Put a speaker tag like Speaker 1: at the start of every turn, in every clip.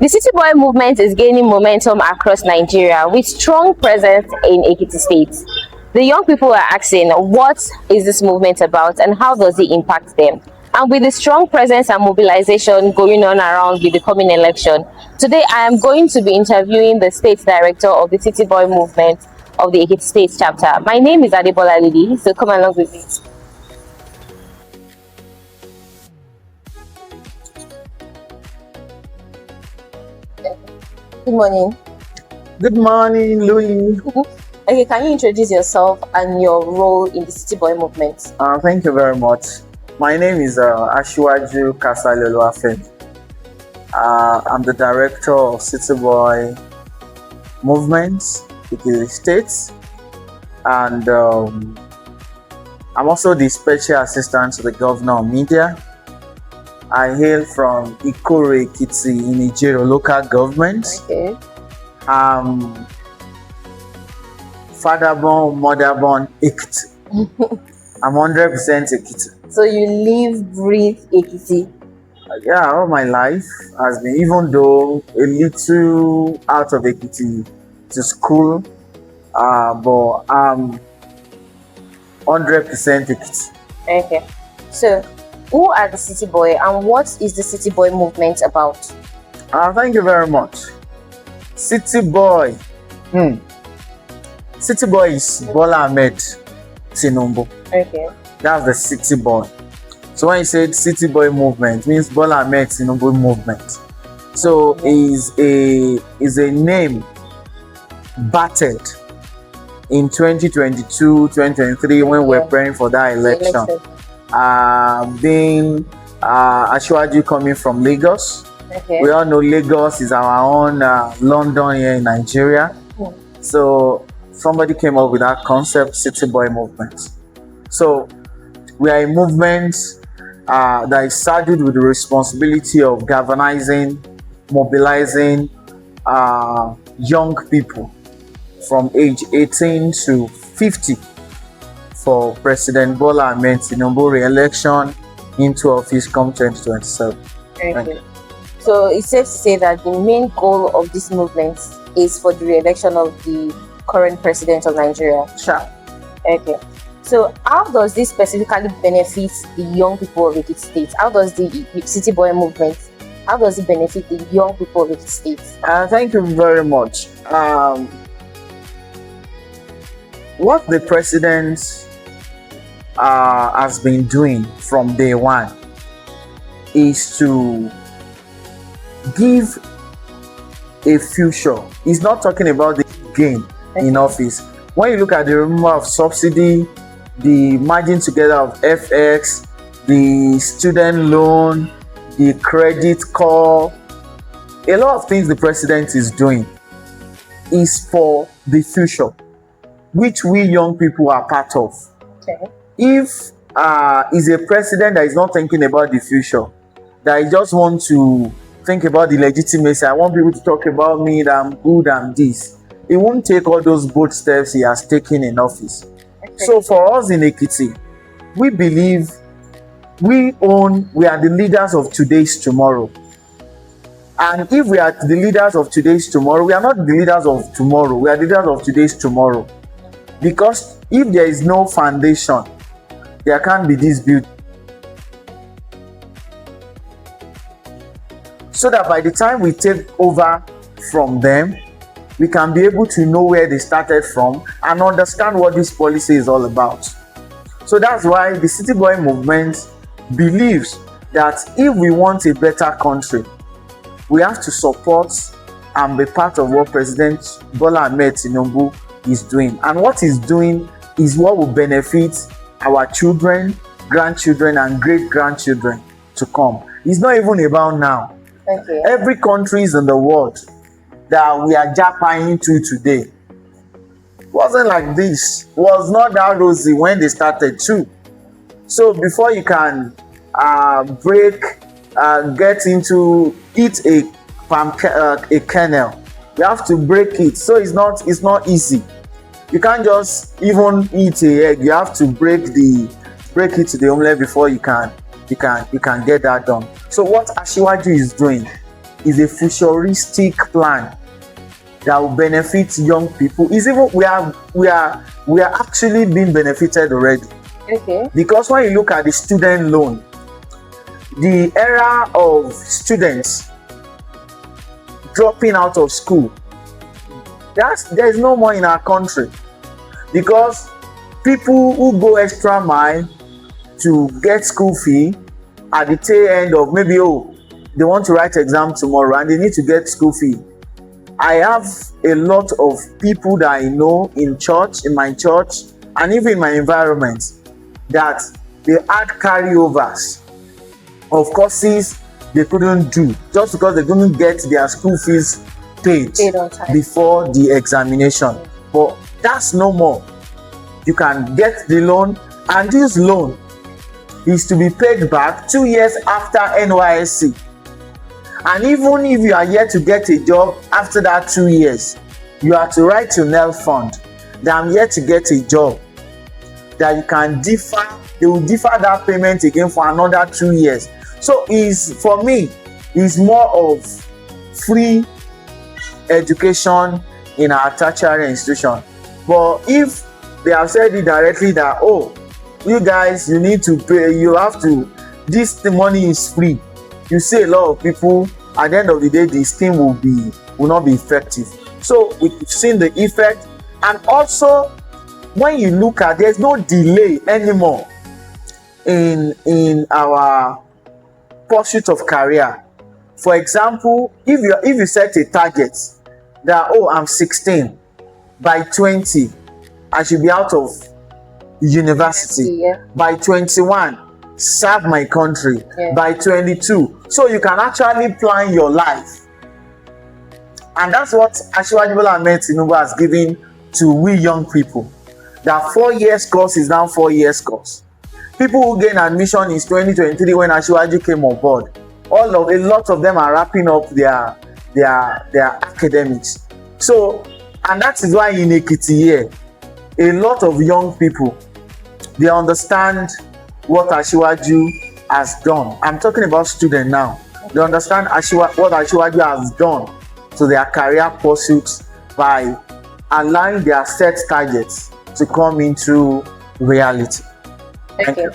Speaker 1: The City Boy movement is gaining momentum across Nigeria with strong presence in Ekiti State. The young people are asking, what is this movement about and how does it impact them? And with the strong presence and mobilization going on around with the coming election, today I am going to be interviewing the state director of the City Boy movement of the Ekiti State chapter. My name is Adebola Lidi, so come along with me. Good morning.
Speaker 2: Good morning, Louis.
Speaker 1: Okay, can you introduce yourself and your role in the City Boy movement?
Speaker 2: Thank you very much. My name is Asiwaju Kasaloluafen. I'm the director of City Boy movement, Ekiti State, and I'm also the special assistant to the governor of media. I hail from Ekiti in Nigeria local government.
Speaker 1: Okay.
Speaker 2: Father born, mother born, Ekiti. I'm 100% Ekiti.
Speaker 1: So you live, breathe Ekiti?
Speaker 2: Yeah, all my life has been, even though a little out of Ekiti to school, but I'm 100% Ekiti.
Speaker 1: Okay. So, who are the City Boy and what is the City Boy movement about?
Speaker 2: Thank you very much. City Boy. City Boy is Bola Ahmed Tinubu.
Speaker 1: Okay.
Speaker 2: That's the City Boy. So when you said City Boy movement, means Bola Ahmed Tinubu movement. So is a name battered in 2022, 2023 when we're praying for that election. Being Asiwaju coming from Lagos.
Speaker 1: Okay.
Speaker 2: We all know Lagos is our own London here in Nigeria. So somebody came up with that concept, City Boy movement. So we are a movement that is saddled with the responsibility of galvanizing, mobilizing young people from age 18 to 50 for President Bola Ahmed Tinubu re-election into office come 2027.
Speaker 1: Okay. So it's safe to say that the main goal of this movement is for the re-election of the current president of Nigeria.
Speaker 2: Sure.
Speaker 1: Okay. So how does this specifically benefit the young people of Ekiti State? How does the City Boy movement, how does it benefit the young people of Ekiti State?
Speaker 2: Thank you very much. What the president has been doing from day one is to give a future. He's not talking about the gain in office. When you look at the removal of subsidy, the merging together of FX, the student loan, the credit call, a lot of things the president is doing is for the future, which we young people are part of.
Speaker 1: Okay.
Speaker 2: If is a president that is not thinking about the future, that he just want to think about the legitimacy, I want people to talk about me, that I'm good, I'm this, he won't take all those bold steps he has taken in office. Okay. So for us in Ekiti, we believe we are the leaders of today's tomorrow. And if we are the leaders of today's tomorrow, we are not the leaders of tomorrow, we are the leaders of today's tomorrow. Because if there is no foundation, there can't be this build. So that by the time we take over from them, we can be able to know where they started from and understand what this policy is all about. So that's why the City Boy movement believes that if we want a better country, we have to support and be part of what President Bola Ahmed Tinubu is doing. And what he's doing is what will benefit our children, grandchildren, and great-grandchildren to come. It's not even about now.
Speaker 1: Okay.
Speaker 2: Every country in the world that we are japping into today wasn't like this, was not that rosy when they started too. So before you can get into eat a kernel, you have to break it. So it's not easy. You can't just even eat a egg. You have to break it to the omelette before you can get that done. So what Asiwaju is doing is a futuristic plan that will benefit young people. Is even we are actually being benefited already.
Speaker 1: Okay.
Speaker 2: Because when you look at the student loan, the era of students dropping out of school, there's no more in our country, because people who go extra mile to get school fee at the tail end of, maybe they want to write exam tomorrow and they need to get school fee. I have a lot of people that I know in my church, and even in my environment, that they had carryovers of courses they couldn't do just because they couldn't get their school fees paid before the examination. But that's no more. You can get the loan, and this loan is to be paid back 2 years after NYSC. And even if you are yet to get a job after that 2 years, you are to write to NEL Fund that I'm yet to get a job, that you can defer. They will defer that payment again for another 2 years. So for me, it's more of free education in our tertiary institution. But if they have said it directly that, you guys, you need to pay, you have to, the money is free, you see a lot of people, at the end of the day, the scheme will not be effective. So we've seen the effect. And also, when you look at, there's no delay anymore in our pursuit of career. For example, if you set a target that, I'm 16, by 20 I should be out of university.
Speaker 1: Yeah.
Speaker 2: By 21, serve my country. Yeah. By 22, so you can actually plan your life. And that's what Asiwaju Bola Ahmed Tinubu has given to we young people. That 4 years course is now 4 years course. People who gain admission in 2023 when Asiwaju came on board, a lot of them are wrapping up their academics. So, and that is why in Ekiti here, a lot of young people, they understand what Asiwaju has done. I'm talking about students now. They understand what Asiwaju has done to their career pursuits by allowing their set targets to come into reality.
Speaker 1: Thank you.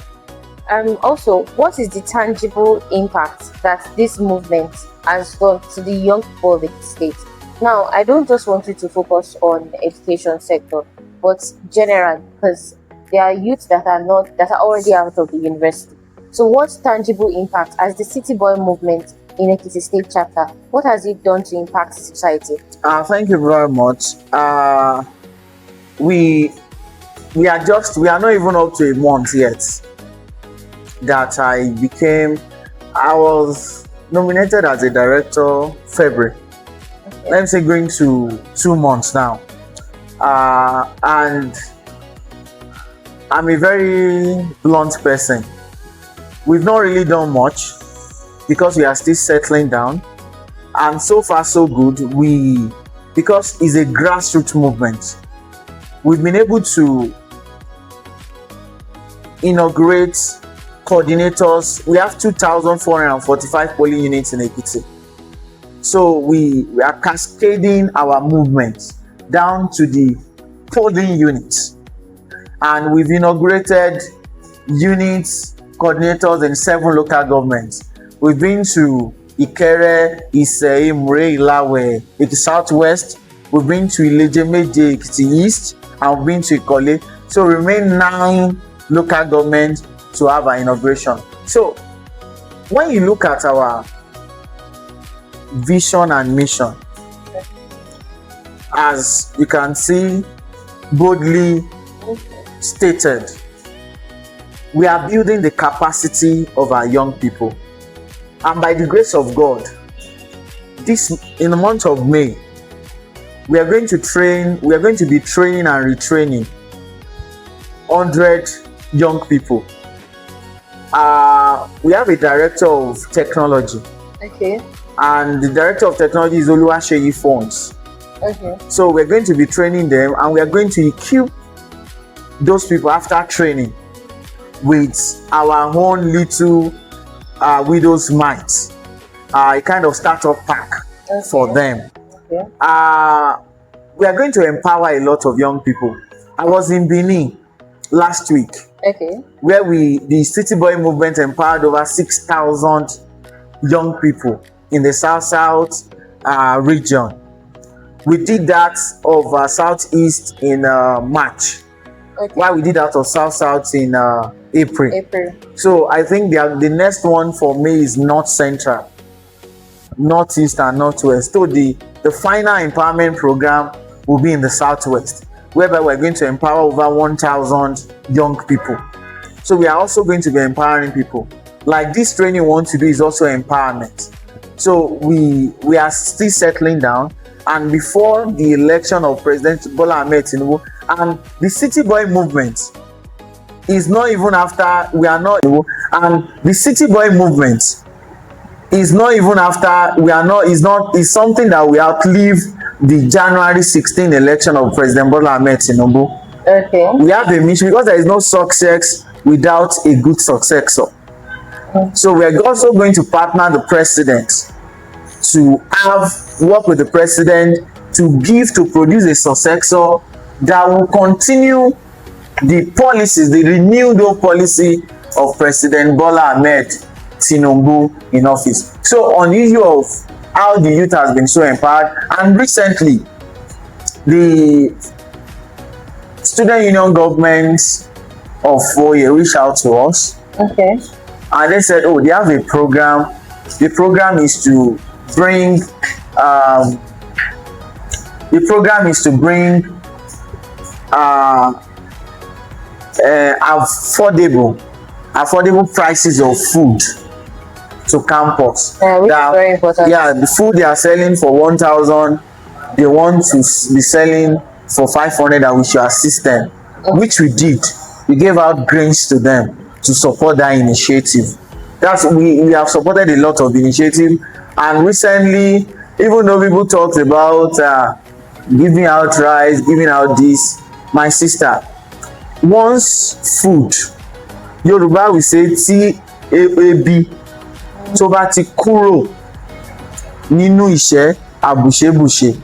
Speaker 1: Also, what is the tangible impact that this movement has done to the young people of the state? Now, I don't just want you to focus on the education sector, but general, because there are youths that are already out of the university. So what tangible impact has the City Boy movement in Ekiti State chapter, what has it done to impact society?
Speaker 2: Thank you very much. We are not even up to a month yet that I was nominated as a director February. Okay. Let me say going to 2 months now. And I'm a very blunt person. We've not really done much because we are still settling down. And so far so good. Because it's a grassroots movement, we've been able to inaugurate coordinators. We have 2,445 polling units in Ekiti. So we are cascading our movement down to the polling units. And we've inaugurated units, coordinators in 7 local governments. We've been to Ikere, Ise, Mure, Ilawe, Ekiti Southwest. We've been to Ileje-Meje, Ekiti East, and we've been to Ikole. So remain 9 local governments to have our inauguration. So when you look at our vision and mission, as you can see boldly stated, we are building the capacity of our young people. And by the grace of God, in the month of May, we are going to be training and retraining 100 young people. We have a director of technology.
Speaker 1: Okay.
Speaker 2: And the director of technology is Oluwaseyi Phones.
Speaker 1: Okay.
Speaker 2: So we're going to be training them, and we are going to equip those people after training with our own little widow's mites. a kind of startup pack for them.
Speaker 1: Okay.
Speaker 2: We are going to empower a lot of young people. I was in Benin last week,
Speaker 1: Okay.
Speaker 2: where the City Boy movement empowered over 6,000 young people in the South region. We did that of Southeast in March,
Speaker 1: Okay.
Speaker 2: while we did that of South in April.
Speaker 1: April.
Speaker 2: So I think the next one for me is North Central, Northeast, and Northwest. So the final empowerment program will be in the Southwest, whereby we're going to empower over 1,000 young people. So we are also going to be empowering people. Like this training we want to do is also empowerment. So we are still settling down, and before the election of President Bola Ahmed Tinubu, and the City Boy movement is not even after we are not, and the City Boy movement is not even after we are not, is something that we outlive the January 16 election of President Bola Ahmed Tinubu.
Speaker 1: Okay.
Speaker 2: We have a mission because there is no success without a good successor. So we are also going to partner the president to work with the president to produce a successor that will continue the policies, the renewed policy of President Bola Ahmed Tinubu in office. So on the issue of how the youth has been so empowered, and recently the student union governments of Foye reached out to us.
Speaker 1: Okay.
Speaker 2: And they said, oh, they have a program. The program is to bring affordable prices of food to campus.
Speaker 1: Which is very important.
Speaker 2: Yeah, the food they are selling for 1,000, they want to be selling for 500, and we should assist them, which we did. We gave out grains to them to support that initiative. We have supported a lot of initiative, and recently, even though people talked about giving out rice, giving out this, my sister, once food, Yoruba will say tí ebi tó bá ti kúrò nínú ìṣẹ́ àbùṣebùṣe,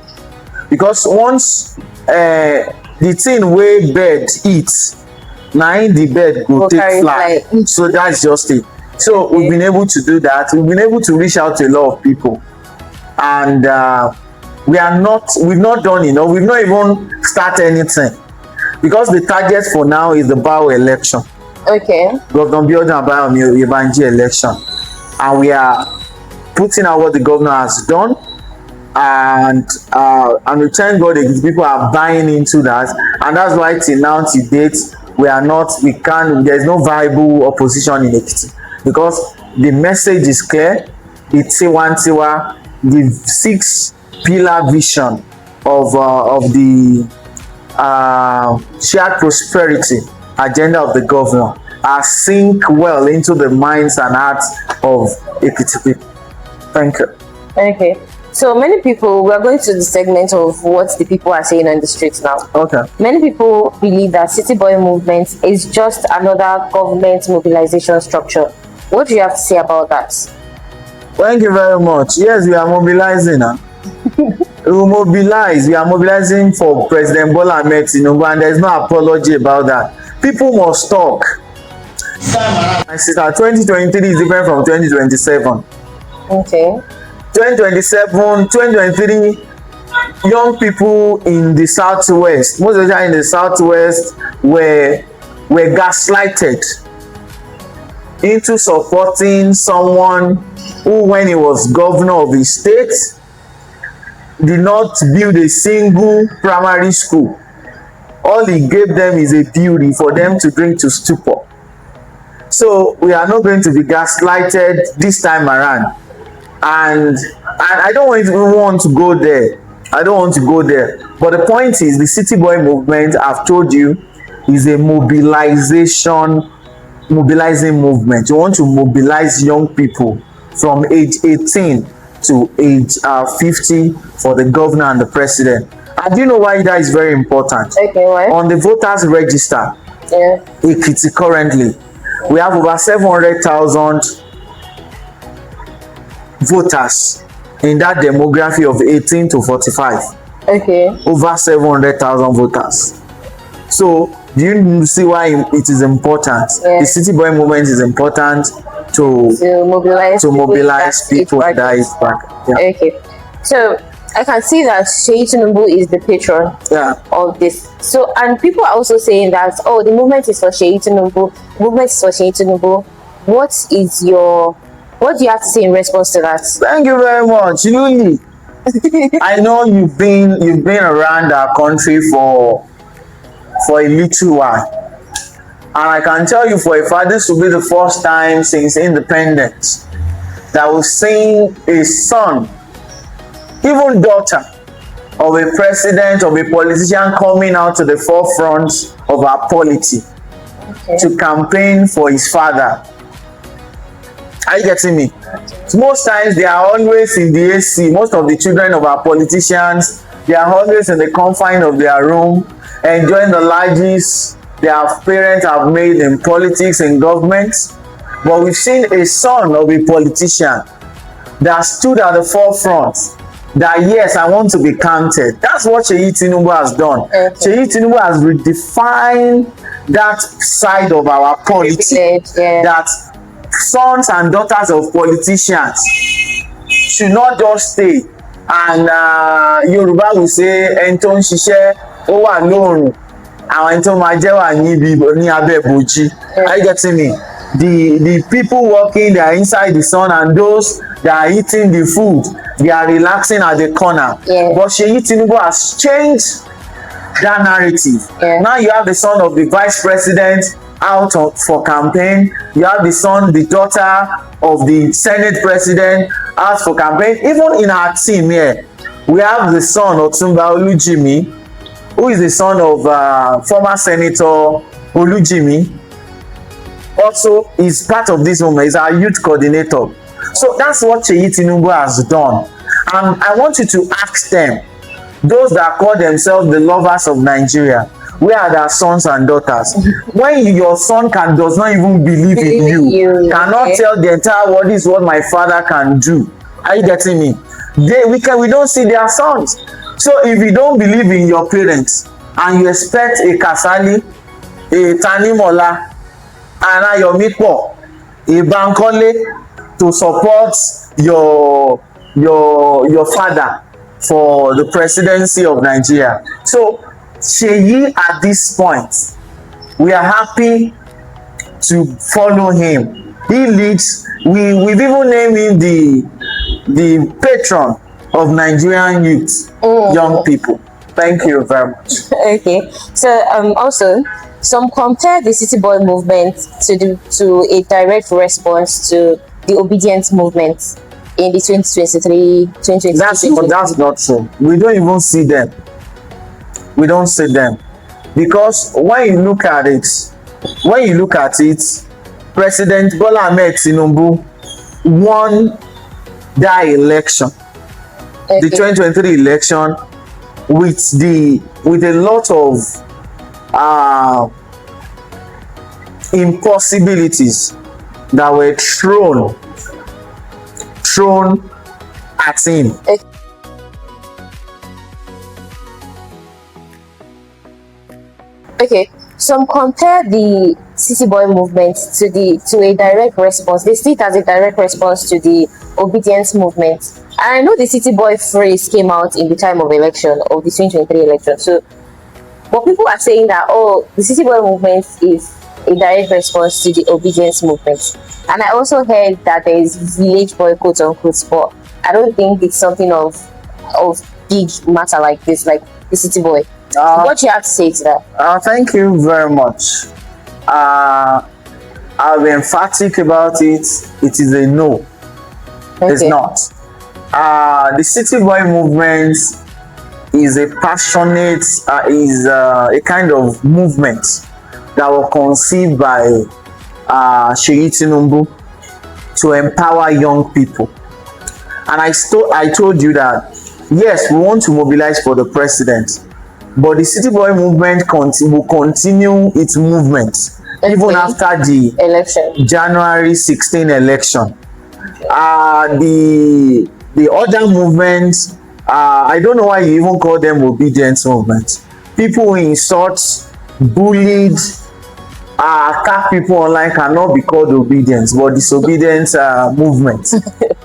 Speaker 2: because once the thing wey bird eat, na im the bird go take fly. So that's just it. So we've been able to do that. We've been able to reach out to a lot of people, and we've not done enough. We've not even started anything, because the target for now is the Bao election.
Speaker 1: Okay.
Speaker 2: Governor Biodun Abayomi Oyebanji election, and we are putting out what the governor has done, and we thank God that people are buying into that, and that's why till now, till date, there's no viable opposition in Ekiti, because the message is clear. It's Tiwantiwa, the 6-pillar vision of the shared prosperity agenda of the governor are sink well into the minds and hearts of Ekiti people. Thank you.
Speaker 1: Okay. So many people, we are going to the segment of what the people are saying on the streets now.
Speaker 2: Okay.
Speaker 1: Many people believe that City Boy movement is just another government mobilization structure. What do you have to say about that?
Speaker 2: Thank you very much. Yes, we are mobilizing. We are mobilizing for President Bola Ahmed Tinubu, and there's no apology about that. People must talk. My sister, 2023 is different from 2027.
Speaker 1: Okay.
Speaker 2: 2023, young people in the Southwest, most of the time in the Southwest, were gaslighted into supporting someone who, when he was governor of the state, did not build a single primary school. All he gave them is a building for them to drink to stupor. So we are not going to be gaslighted this time around, and I don't want to go there. But the point is, the City Boy movement, I've told you, is a mobilizing movement. You want to mobilize young people from age 18 to age 50 for the governor and the president. And do you know why that is very important?
Speaker 1: Okay, why?
Speaker 2: On the voters register, Ekiti currently, we have over 700,000 voters in that demography of 18 to 45.
Speaker 1: Okay.
Speaker 2: Over 700,000 voters. So do you see why it is important?
Speaker 1: Yeah.
Speaker 2: The City Boy movement is important to mobilize people that is back.
Speaker 1: Yeah. Okay. So I can see that Seyi Tinubu is the patron of this. So, and people are also saying that, oh, the movement is for Seyi Tinubu. Movement is for Seyi Tinubu. What do you have to say in response to that?
Speaker 2: Thank you very much. Lily, I know you've been around our country for a little while, and I can tell you for a fact this will be the first time since independence that we've seen a son, even daughter of a president, of a politician, coming out to the forefront of our polity to campaign for his father. Are you getting me? So most times they are always in the AC. Most of the children of our politicians, they are always in the confine of their room, enjoying the largesse their parents have made in politics and government. But we've seen a son of a politician that stood at the forefront, that yes, I want to be counted. That's what Seyi Tinubu has done. Seyi Tinubu has redefined that side of our polity, that sons and daughters of politicians should not just stay and Yoruba will say ẹni tó ń ṣiṣẹ́ ó wà lóòrùn àwọn ẹni tó máa jẹ́ wà ní abẹ́ bòjì. Are you getting me? The people working, they are inside the sun, and those that are eating the food, they are relaxing at the corner. But Seyi Tinubu has changed that narrative. Now you have the son of the vice president out for campaign. You have the son, the daughter of the Senate president out for campaign. Even in our team here, we have the son of Otunba Olujimi, who is the son of former Senator Olujimi. Also is part of this movement, is our youth coordinator. So that's what Seyi Tinubu has done. And I want you to ask them, those that call themselves the lovers of Nigeria, where are their sons and daughters? When your son does not even believe in you, cannot tell the entire world this is what my father can do. Are you getting me? We don't see their sons. So if you don't believe in your parents and you expect a Kasali, a Tanimola, and a Yomipo, a Bankole to support your father for the presidency of Nigeria. So Seyi, at this point, we are happy to follow him. He leads. We've even named him the patron of Nigerian youth, young people. Thank you very much.
Speaker 1: Okay. So also, some compare the City Boy movement to a direct response to the obedience movement in the 2023-2022.
Speaker 2: That's not true. We don't even see them. We don't see them, because when you look at it, President Bola Ahmed Tinubu won that election, the 2023 election, with a lot of impossibilities that were thrown at him.
Speaker 1: Okay, some compare the City Boy movement to a direct response. They see it as a direct response to the obedience movement. And I know the City Boy phrase came out in the time of election, of the 2023 election. So, but people are saying that, oh, the City Boy movement is a direct response to the obedience movement. And I also heard that there is village boy, quote unquote, but I don't think it's something of big matter like this, like the City Boy. What do you have to say to that?
Speaker 2: Thank you very much. I'll be emphatic about it. It is a no. Okay. It's not. The City Boy movement is a passionate, is a kind of movement that was conceived by Seyi Tinubu to empower young people. And I told you that yes, we want to mobilize for the president, but the City Boy movement will continue its movement even after the
Speaker 1: election,
Speaker 2: January 16 election. the other movements, I don't know why you even call them obedience movements. People who insult, bullied, attack people online cannot be called obedience, but disobedience movement.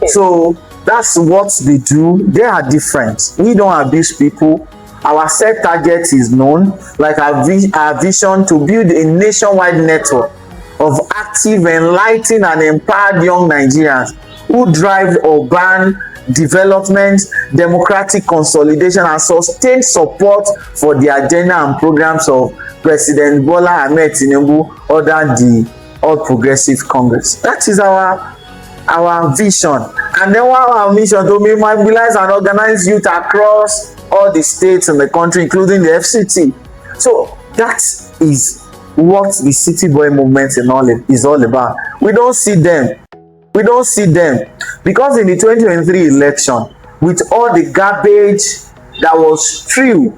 Speaker 2: So that's what they do. They are different. We don't abuse people. Our set target is known, like our vision to build a nationwide network of active, enlightened, and empowered young Nigerians who drive urban development, democratic consolidation, and sustained support for the agenda and programs of President Bola Ahmed Tinubu under the All Progressive Congress. That is our vision. And then our mission to mobilize and organize youth across all the states in the country, including the FCT. So that is what the City Boy movement is all about. We don't see them. We don't see them because in the 2023 election, with all the garbage that was threw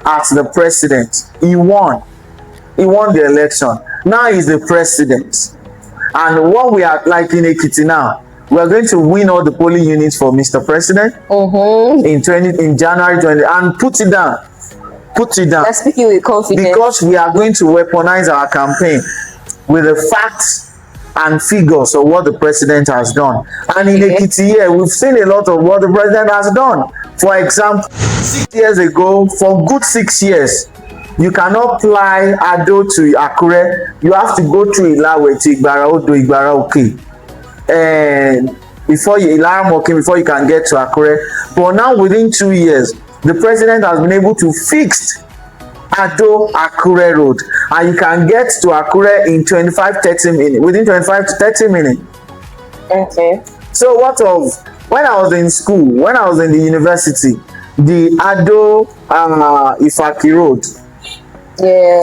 Speaker 2: at the president, he won. He won the election. Now he's the president. And what we are like in Ekiti now, we are going to win all the polling units for Mr. President in January 20 and put it down. Put it down.
Speaker 1: That's speaking with confidence.
Speaker 2: Because we are going to weaponize our campaign with the facts and figures of what the president has done. And in Ekiti here, we've seen a lot of what the president has done. For example, 6 years ago, for good 6 years, you cannot fly Ado to Akure. You have to go through Ilawe to Igbara Odo, Igbara Oke. And before you can get to Akure. But now within 2 years, the president has been able to fix Ado Akure Road, and you can get to Akure in 25-30 minutes, within 25 to 30 minutes.
Speaker 1: Okay.
Speaker 2: So what of when I was in school, when I was in the university, the Ado Ifaki Road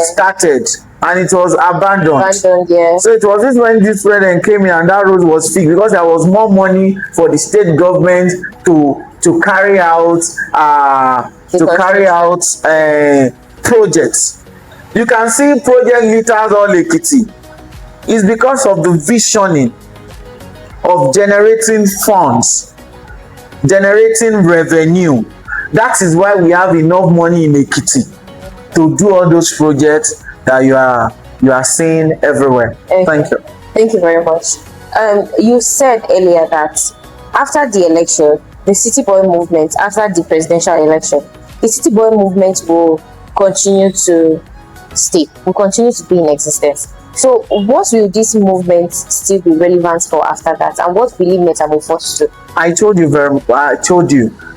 Speaker 2: started and it was abandoned.
Speaker 1: Yeah.
Speaker 2: So it was this when this president came in and that road was fixed because there was more money for the state government to carry out projects. You can see project liters all Ekiti. It's because of the visioning of generating funds, generating revenue. That is why we have enough money in Ekiti to do all those projects that you are seeing everywhere.
Speaker 1: Okay.
Speaker 2: Thank you.
Speaker 1: Thank you very much. You said earlier that after the election, the City Boy movement, after the presidential election, the City Boy movement will continue to will continue to be in existence. So what will this movement still be relevant for after that, and what will it metamorphose to?
Speaker 2: I told you,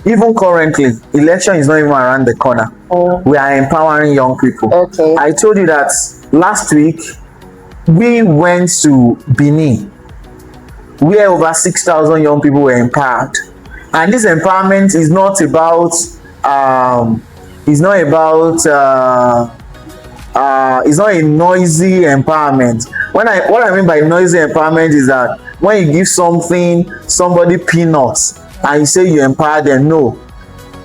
Speaker 2: even currently, election is not even around the corner. We are empowering young people.
Speaker 1: Okay.
Speaker 2: I told you that last week we went to Benin, where over 6,000 young people were empowered. And this empowerment is not about it's not a noisy empowerment. What I mean by noisy empowerment is that when you give somebody peanuts and you say you empower them, no,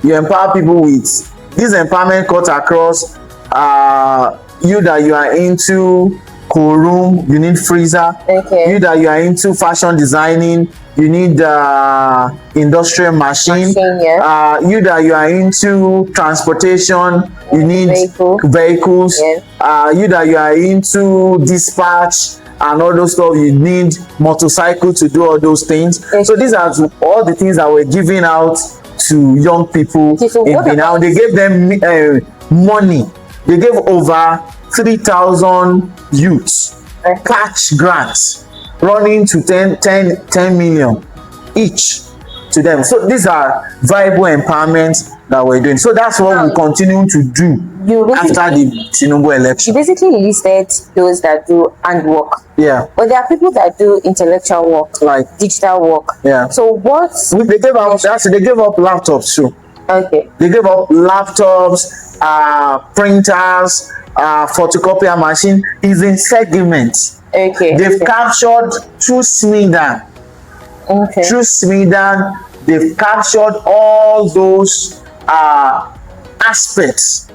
Speaker 2: you empower people with this empowerment cut across you that you are into room, you need freezer.
Speaker 1: Okay.
Speaker 2: You that you are into fashion designing, you need industrial machine.
Speaker 1: Yeah.
Speaker 2: You that you are into transportation, you need vehicles.
Speaker 1: Yeah.
Speaker 2: You that you are into dispatch and all those stuff, you need motorcycle to do all those things. Okay. So these are all the things that we're giving out to young people.
Speaker 1: Okay, so
Speaker 2: in Benin. They gave them money. They gave over 3,000 youths cash grants running to 10 million each to them. So these are viable empowerments that we're doing. So that's what we continue to do after the Tinubu election.
Speaker 1: You basically listed those that do handwork.
Speaker 2: Yeah.
Speaker 1: But there are people that do intellectual work, like digital work.
Speaker 2: Yeah.
Speaker 1: So what?
Speaker 2: They gave up laptops too.
Speaker 1: Okay.
Speaker 2: They gave up laptops, printers, photocopier machine is in segments.
Speaker 1: Okay.
Speaker 2: They've captured through SMIDAN.
Speaker 1: Okay.
Speaker 2: Through SMIDAN, they've captured all those aspects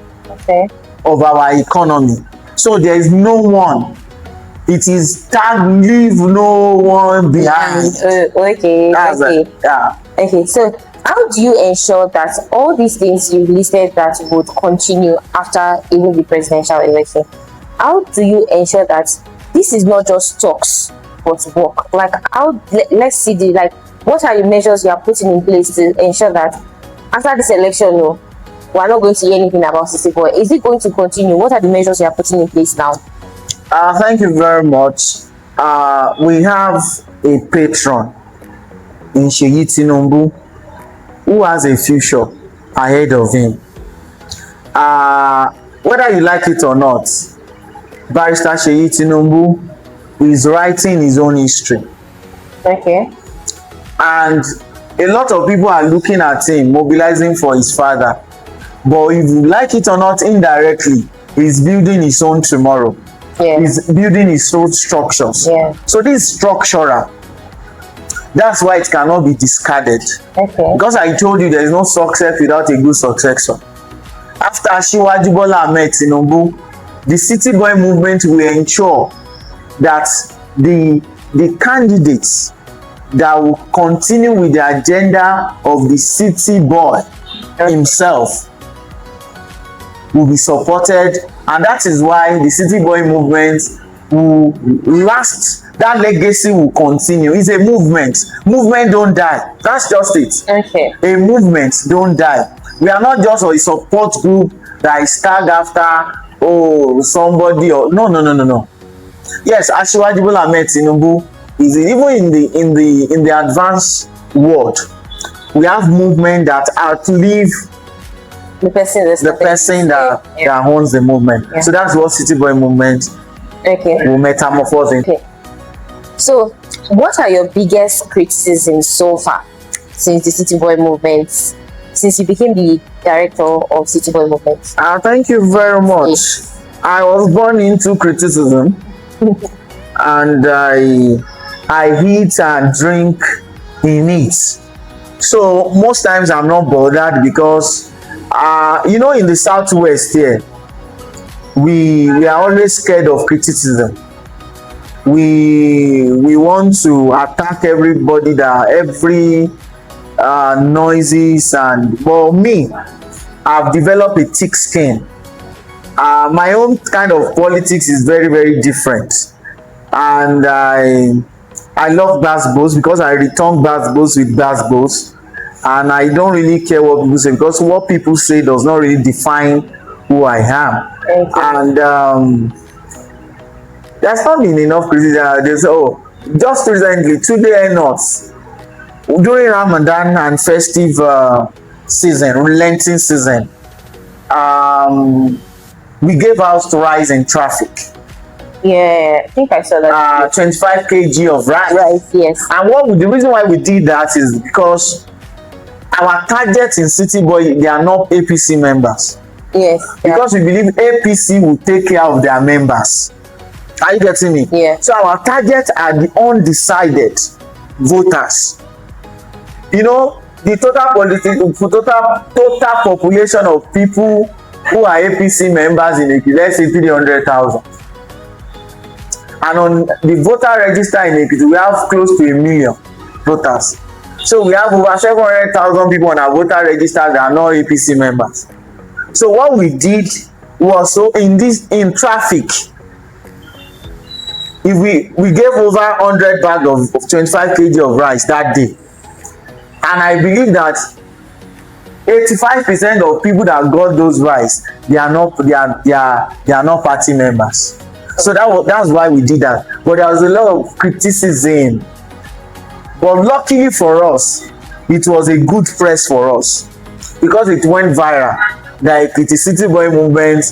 Speaker 2: of our economy. So there is no one it is tag leave no one behind.
Speaker 1: Okay.
Speaker 2: That's
Speaker 1: Okay.
Speaker 2: yeah.
Speaker 1: Okay. So, how do you ensure that all these things you listed that would continue after even the presidential election? How do you ensure that this is not just talks but work? Like, how? Let's see the like. What are the measures you are putting in place to ensure that after this election, no, we are not going to hear anything about City Boy? Is it going to continue? What are the measures you are putting in place now?
Speaker 2: Thank you very much. We have a patron in Seyi Tinubu who has a future ahead of him. Whether you like it or not, Barrister Seyi Tinubu is writing his own history.
Speaker 1: Okay.
Speaker 2: And a lot of people are looking at him, mobilizing for his father. But if you like it or not, indirectly, he's building his own tomorrow.
Speaker 1: Yeah.
Speaker 2: He's building his own structures.
Speaker 1: Yeah.
Speaker 2: So this is structural. That's why it cannot be discarded.
Speaker 1: Okay.
Speaker 2: Because I told you there is no success without a good successor. After Asiwaju Bola Ahmed Tinubu, the City Boy movement will ensure that the candidates that will continue with the agenda of the City Boy himself will be supported, and that is why the City Boy movement will last. That legacy will continue. It's a movement. Movement don't die. That's just it.
Speaker 1: Okay.
Speaker 2: A movement don't die. We are not just a support group that is tagged after somebody or no. Yes, Asiwaju Bola Ahmed Tinubu is even in the advanced world. We have movement that outlive
Speaker 1: The person
Speaker 2: that owns the movement.
Speaker 1: Yeah.
Speaker 2: So that's what City Boy movement will metamorphose in.
Speaker 1: Okay. So, what are your biggest criticisms so far since the City Boy movement, since you became the director of City Boy movement?
Speaker 2: Thank you very much. I was born into criticism, and I eat and drink in it. So most times I'm not bothered because in the Southwest here, we are always scared of criticism. We want to attack everybody, every noises, and well, me, I've developed a thick skin. My own kind of politics is very, very different, and I love basketballs because I return basketballs with basketballs, and I don't really care what people say because what people say does not really define who I am. And there's not been enough criticism. Just recently, today not during Ramadan and festive season, Lenten season, we gave out rise in traffic.
Speaker 1: Yeah, I think I saw that.
Speaker 2: 25 kg of rice.
Speaker 1: Rice, yes.
Speaker 2: And the reason why we did that is because our target in City Boy, they are not APC members.
Speaker 1: Yes.
Speaker 2: Because we believe APC will take care of their members. Are you getting me?
Speaker 1: Yeah.
Speaker 2: So our target are the undecided voters. The total population of people who are APC members in Ekiti, let's say 300,000. And on the voter register in Ekiti, we have close to 1 million voters. So we have over 700,000 people on our voter register that are not APC members. So what we did was, in traffic, if we gave over 100 bags of 25 kg of rice that day, and I believe that 85% of people that got those rice, they are not party members. So that's why we did that. But there was a lot of criticism. But luckily for us, it was a good press for us because it went viral. Like the City Boy movement,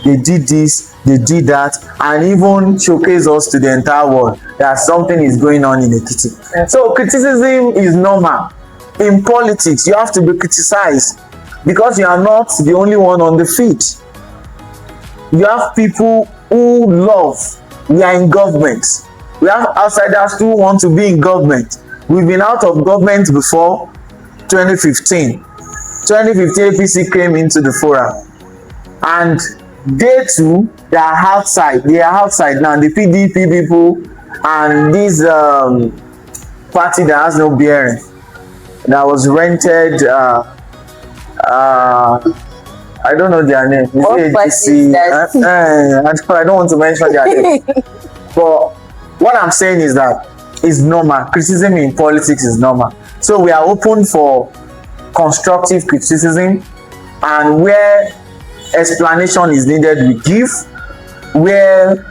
Speaker 2: they did this, they did that, and even showcase us to the entire world that something is going on in Ekiti. Yeah. So criticism is normal. In politics, you have to be criticized because you are not the only one on the field. You have people who we are in government. We have outsiders who want to be in government. We've been out of government before 2015. 2015 APC came into the forum, and they too they are outside. They are outside now. The PDP people and this party that has no bearing, that was rented. I don't know their name.
Speaker 1: What party is that?
Speaker 2: I don't want to mention their name. But what I'm saying is that it's normal. Criticism in politics is normal. So we are open for constructive criticism, and where explanation is needed, we give. Where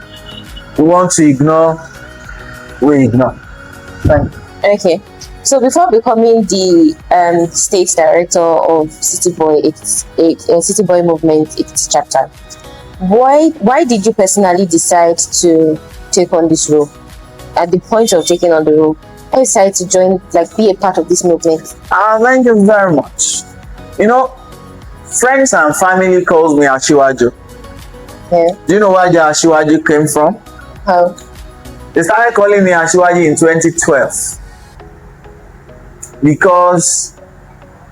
Speaker 2: we want to ignore, we ignore. Thank you.
Speaker 1: Okay. So before becoming the state director of City Boy Movement Ekiti chapter, why did you personally decide to take on this role? At the point of taking on the role, I decided to join, like, be a part of this movement.
Speaker 2: Thank you very much. You know, friends and family calls me Ashiwaju.
Speaker 1: Yeah.
Speaker 2: Do you know where the Ashiwaju came from?
Speaker 1: How?
Speaker 2: They started calling me Ashiwaju in 2012 because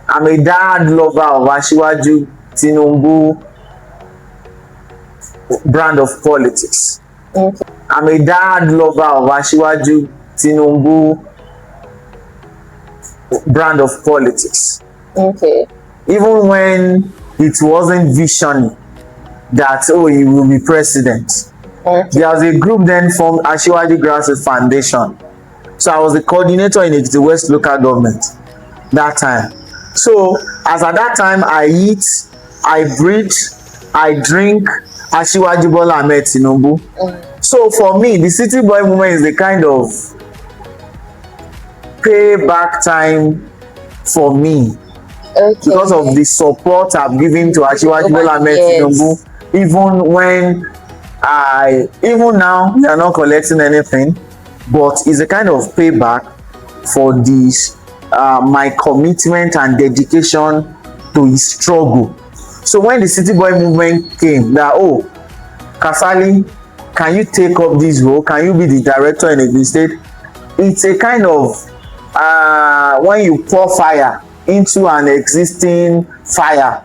Speaker 2: I'm a diehard lover of Ashiwaju Tinubu brand of politics.
Speaker 1: Okay.
Speaker 2: I'm a diehard lover of Ashiwaju Tinubu brand of politics.
Speaker 1: Okay.
Speaker 2: Even when it wasn't visioning that, oh, he will be president.
Speaker 1: Okay.
Speaker 2: There was a group then formed, Ashiwaju Grassroots Foundation. So I was the coordinator in Ekiti West local government that time. So as at that time, I eat, I breathe, I drink Ashiwaju Bola Ahmed Tinubu. So for me, the City Boy movement is the kind of payback time for me.
Speaker 1: Okay.
Speaker 2: Because of the support I've given to Ashiwaju Bola Ahmed Tinubu, even now they are not collecting anything, but it's a kind of payback for this my commitment and dedication to his struggle. So when the City Boy movement came, that, oh, Kasali, can you take up this role? Can you be the director in Ekiti State? It's a kind of when you pour fire into an existing fire.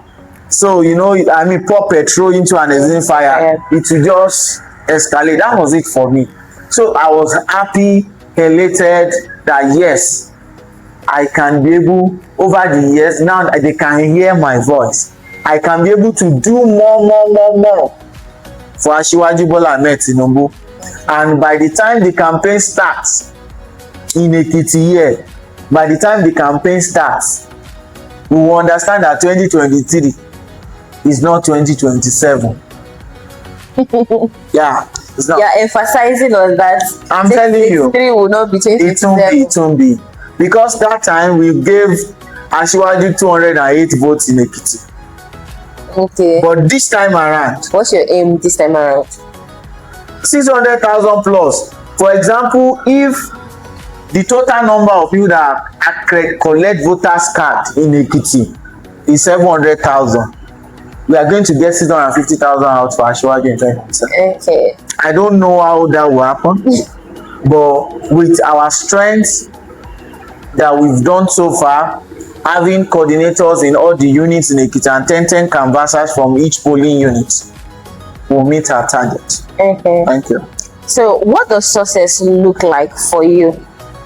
Speaker 2: So, you know, I mean, pour petrol into an existing fire, it will just escalate. That was it for me. So I was happy, elated that yes, I can be able, over the years, now they can hear my voice. I can be able to do more for Ashiwaju Bola Ahmed Tinubu. And by the time the campaign starts in Ekiti here, by the time the campaign starts, we will understand that 2023 is not 2027. Yeah, it's not.
Speaker 1: Yeah, emphasizing on that.
Speaker 2: I'm telling you,
Speaker 1: 2023 will not be 2027.
Speaker 2: It won't be. Because that time we gave Ashiwaju 208 votes in Ekiti.
Speaker 1: Okay.
Speaker 2: But this time around,
Speaker 1: what's your aim this time around?
Speaker 2: 600,000 plus. For example, if the total number of people that collect voters card in Ekiti is 700,000, we are going to get 650,000 out for Ashiwaju in 2027.
Speaker 1: Okay.
Speaker 2: I don't know how that will happen, but with our strength that we've done so far, having coordinators in all the units in Ekiti and 10 canvassers from each polling unit, we'll meet our target.
Speaker 1: Okay.
Speaker 2: Thank you.
Speaker 1: So what does success look like for you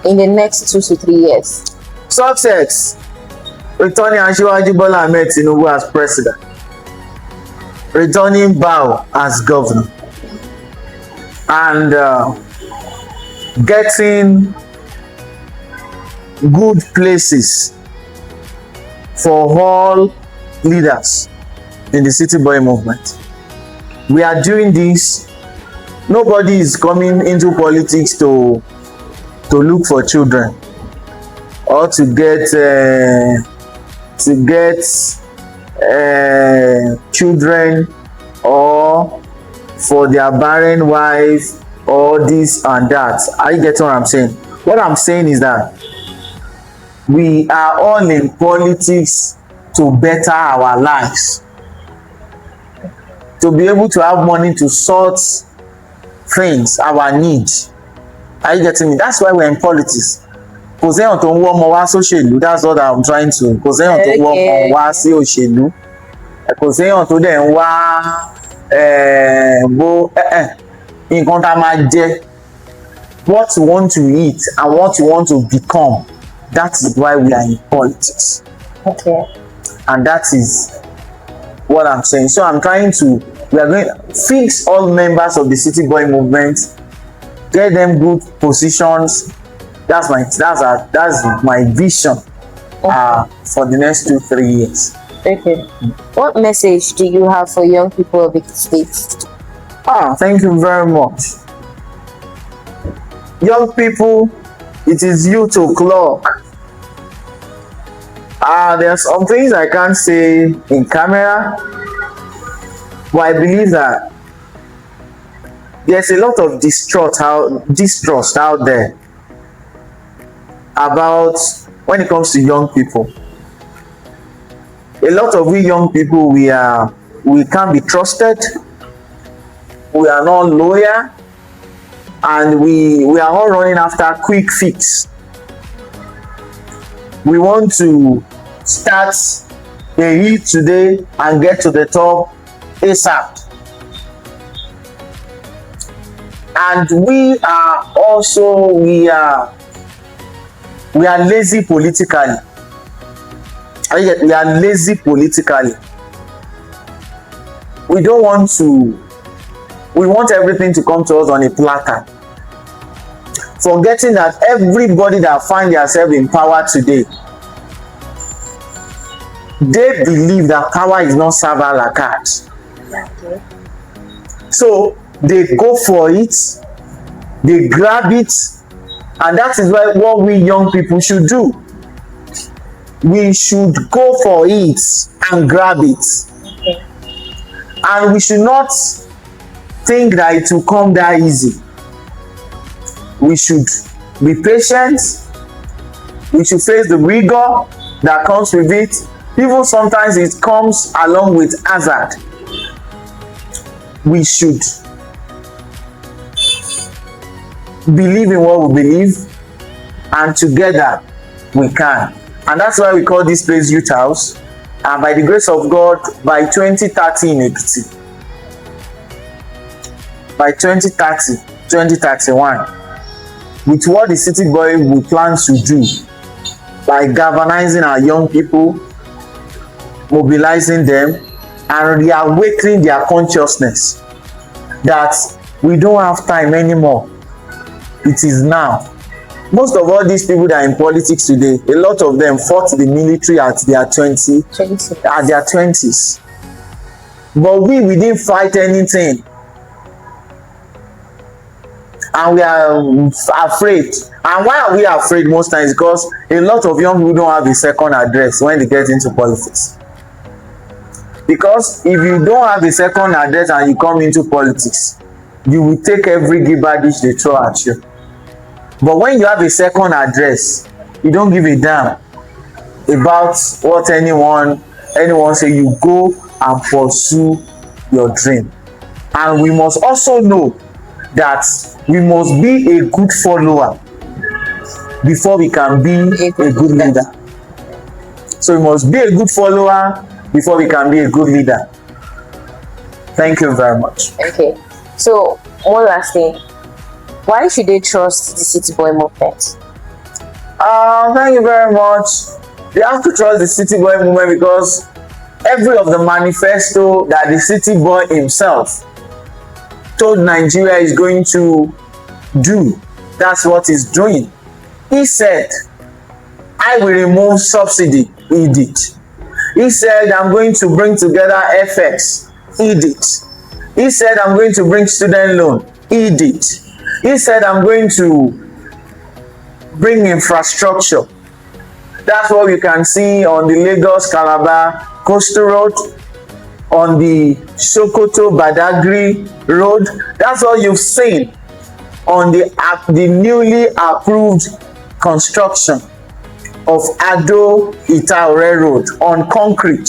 Speaker 1: in the next 2 to 3 years?
Speaker 2: Success: returning Ashiwaju Bola Ahmed Tinubu as president, returning Bao as governor, and getting good places for all leaders in the City Boy movement. We are doing this. Nobody is coming into politics to look for children or to get children, or for their barren wife, or this and that. Are you getting what I'm saying? What I'm saying is that we are all in politics to better our lives, to be able to have money to sort things, our needs. Are you getting me? That's why we're in politics. Kò séyàn tó ń wọ́ ọmọ wá sóṣèlú. That's what I'm trying to. Kò séyàn tó ń wọ́ ọmọ wá sí òṣèlú. Kò séyàn tó dẹ̀ ń wá nǹkan tá a máa jẹ, what you want to eat and what you want to become. That is why we are in politics.
Speaker 1: Okay.
Speaker 2: And that is what I'm saying. So I'm trying to, we are going to fix all members of the City Boy movement, get them good positions. That's my vision for the next 2-3 years.
Speaker 1: Okay. What message do you have for young people of Ekiti State?
Speaker 2: Thank you very much. Young people, it is youth o'clock. There are some things I can't say in camera, but I believe that there's a lot of distrust out there about when it comes to young people. A lot of we young people, we can't be trusted, we are not loyal, and we are all running after quick fix. We want to start a hit today and get to the top ASAP. And we are lazy politically. We are lazy politically. We want everything to come to us on a platter, forgetting that everybody that find themselves in power today, they believe that power is not serve a la carte.
Speaker 1: Okay.
Speaker 2: So they go for it, they grab it, and that is what we young people should do. We should go for it and grab it.
Speaker 1: Okay.
Speaker 2: And we should not think that it will come that easy. We should be patient. We should face the rigor that comes with it. Even sometimes it comes along with hazard. We should believe in what we believe, and together we can. And that's why we call this place Youth House. And by the grace of God, by 2030 in Ekiti, by 2030, 2031, with what the City Boy will plan to do, by galvanizing our young people, mobilizing them, and reawakening their consciousness that we don't have time anymore. It is now. Most of all these people that are in politics today, a lot of them fought the military at their 20s. But we didn't fight anything. And we are afraid. And why are we afraid most times? Because a lot of young people don't have a second address when they get into politics. Because if you don't have a second address and you come into politics, you will take every garbage they throw at you. But when you have a second address, you don't give a damn about what anyone say. You go and pursue your dream. And we must also know that we must be a good follower before we can be a good leader. So we must be a good follower before we can be a good leader. Thank you very much.
Speaker 1: Okay. So one last thing. Why should they trust the City Boy movement?
Speaker 2: Thank you very much. They have to trust the City Boy movement because every of the manifesto that the City Boy himself told Nigeria is going to do, that's what he's doing. He said, I will remove subsidy. He did. He said, I'm going to bring together FX. He did. He said, I'm going to bring student loan. He did. He said, I'm going to bring infrastructure. That's what you can see on the Lagos-Calabar Coastal Road, on the Sokoto-Badagry Road. That's all you've seen on the newly approved construction of Ado-Itaore Road on concrete.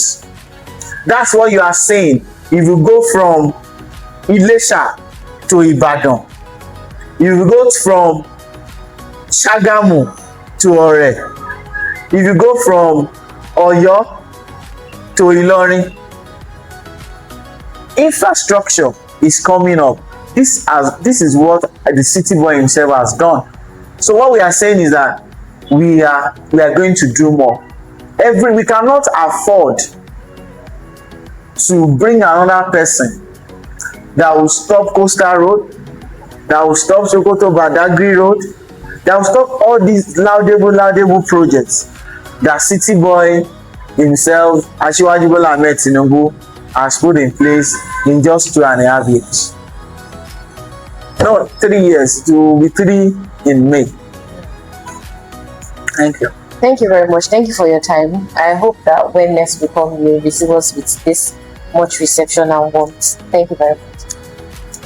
Speaker 2: That's what you are seeing if you go from Ilesha to Ibadan. If you go from Shagamu to Ore, if you go from Oyo to Ilorin, infrastructure is coming up. This is what the city boy himself has done. So what we are saying is that we are going to do more. We cannot afford to bring another person that will stop Coastal Road, that will stop Sokoto Badagry Road, that will stop all these laudable projects that city boy himself, Asiwaju Bola Ahmed Tinubu, has put in place in just 2.5 years. No, 3 years. It will be 3 in May. Thank you.
Speaker 1: Thank you very much. Thank you for your time. I hope that when next we come, you will receive us with this much reception and warmth. Thank you very much.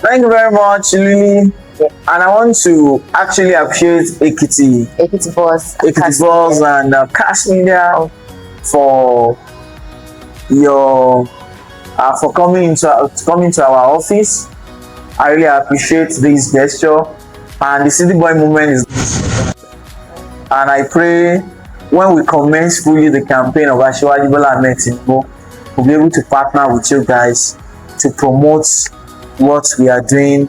Speaker 2: Thank you very much, Lily. Yeah. And I want to actually appreciate
Speaker 1: Ekiti
Speaker 2: Boss and Cash Media for your for coming to our office. I really appreciate this gesture, and the City Boy movement is. And I pray when we commence fully the campaign of Asiwaju Bola Ahmed Tinubu, we'll be able to partner with you guys to promote what we are doing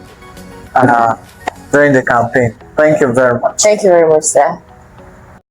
Speaker 2: during the campaign. Thank you very much.
Speaker 1: Thank you very much, sir.